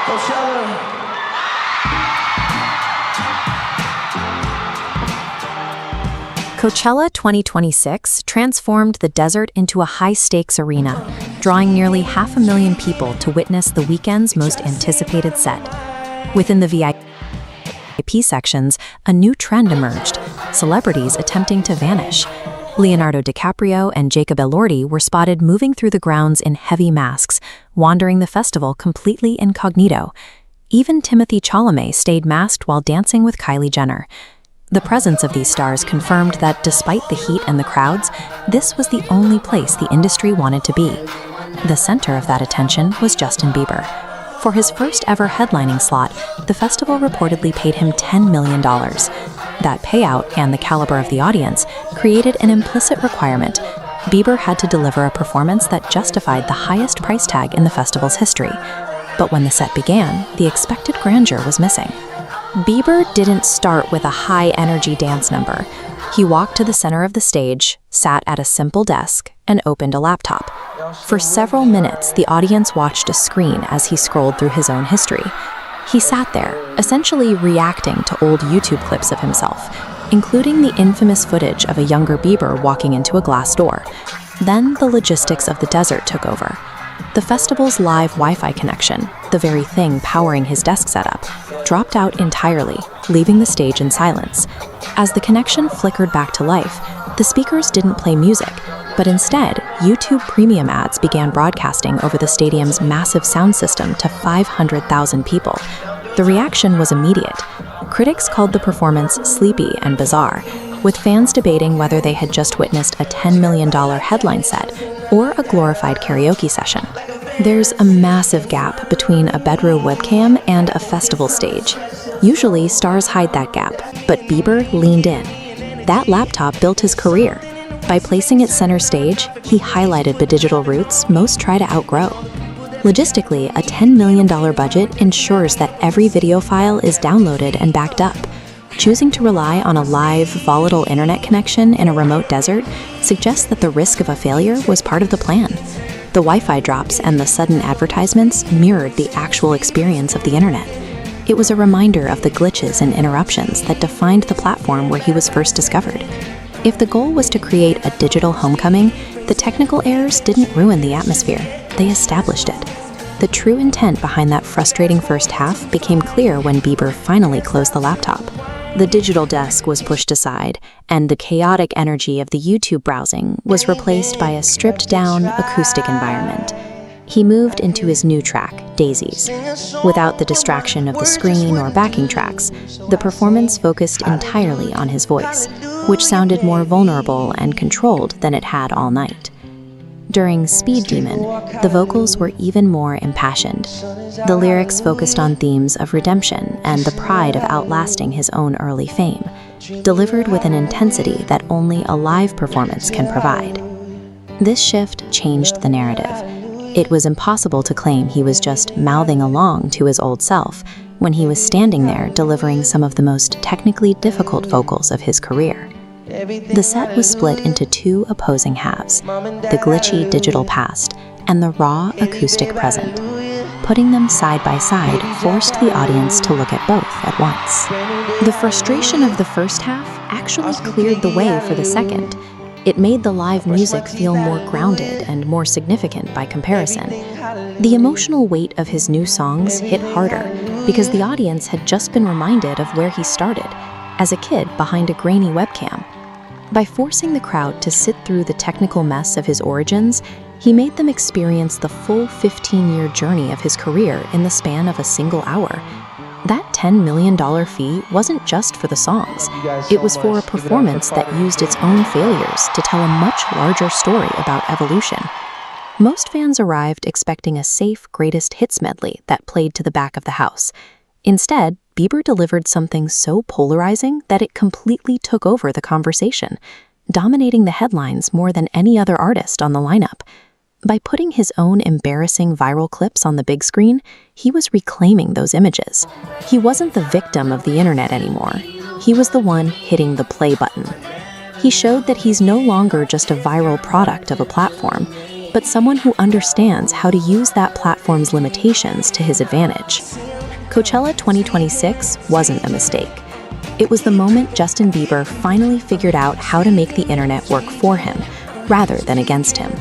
Coachella. Coachella 2026 transformed the desert into a high-stakes arena, drawing nearly 500,000 people to witness the weekend's most anticipated set. Within the VIP sections, a new trend emerged: celebrities attempting to vanish. Leonardo DiCaprio and Jacob Elordi were spotted moving through the grounds in heavy masks, wandering the festival completely incognito. Even Timothée Chalamet stayed masked while dancing with Kylie Jenner. The presence of these stars confirmed that despite the heat and the crowds, this was the only place the industry wanted to be. The center of that attention was Justin Bieber. For his first ever headlining slot, the festival reportedly paid him $10 million. That payout and the caliber of the audience created an implicit requirement. Bieber had to deliver a performance that justified the highest price tag in the festival's history. But when the set began, the expected grandeur was missing. Bieber didn't start with a high-energy dance number. He walked to the center of the stage, sat at a simple desk, and opened a laptop. For several minutes, the audience watched a screen as he scrolled through his own history. He sat there, essentially reacting to old YouTube clips of himself, including the infamous footage of a younger Bieber walking into a glass door. Then the logistics of the desert took over. The festival's live Wi-Fi connection, the very thing powering his desk setup, dropped out entirely, leaving the stage in silence. As the connection flickered back to life, the speakers didn't play music, but instead, YouTube Premium ads began broadcasting over the stadium's massive sound system to 500,000 people. The reaction was immediate. Critics called the performance sleepy and bizarre, with fans debating whether they had just witnessed a $10 million headline set or a glorified karaoke session. There's a massive gap between a bedroom webcam and a festival stage. Usually, stars hide that gap, but Bieber leaned in. That laptop built his career. By placing it center stage, he highlighted the digital roots most try to outgrow. Logistically, a $10 million budget ensures that every video file is downloaded and backed up. Choosing to rely on a live, volatile internet connection in a remote desert suggests that the risk of a failure was part of the plan. The Wi-Fi drops and the sudden advertisements mirrored the actual experience of the internet. It was a reminder of the glitches and interruptions that defined the platform where he was first discovered. If the goal was to create a digital homecoming, the technical errors didn't ruin the atmosphere, they established it. The true intent behind that frustrating first half became clear when Bieber finally closed the laptop. The digital desk was pushed aside, and the chaotic energy of the YouTube browsing was replaced by a stripped-down acoustic environment. He moved into his new track, Daisies. Without the distraction of the screen or backing tracks, the performance focused entirely on his voice, which sounded more vulnerable and controlled than it had all night. During Speed Demon, the vocals were even more impassioned. The lyrics focused on themes of redemption and the pride of outlasting his own early fame, delivered with an intensity that only a live performance can provide. This shift changed the narrative. It was impossible to claim he was just mouthing along to his old self when he was standing there delivering some of the most technically difficult vocals of his career. The set was split into two opposing halves, the glitchy digital past and the raw acoustic present. Putting them side by side forced the audience to look at both at once. The frustration of the first half actually cleared the way for the second. It made the live music feel more grounded and more significant by comparison. The emotional weight of his new songs hit harder because the audience had just been reminded of where he started, as a kid behind a grainy webcam. By forcing the crowd to sit through the technical mess of his origins, he made them experience the full 15-year journey of his career in the span of a single hour. That $10 million fee wasn't just for the songs. It was for a performance that used its own failures to tell a much larger story about evolution. Most fans arrived expecting a safe greatest hits medley that played to the back of the house. Instead, Bieber delivered something so polarizing that it completely took over the conversation, dominating the headlines more than any other artist on the lineup. By putting his own embarrassing viral clips on the big screen, he was reclaiming those images. He wasn't the victim of the internet anymore. He was the one hitting the play button. He showed that he's no longer just a viral product of a platform. but someone who understands how to use that platform's limitations to his advantage. Coachella 2026 wasn't a mistake. It was the moment Justin Bieber finally figured out how to make the internet work for him, rather than against him.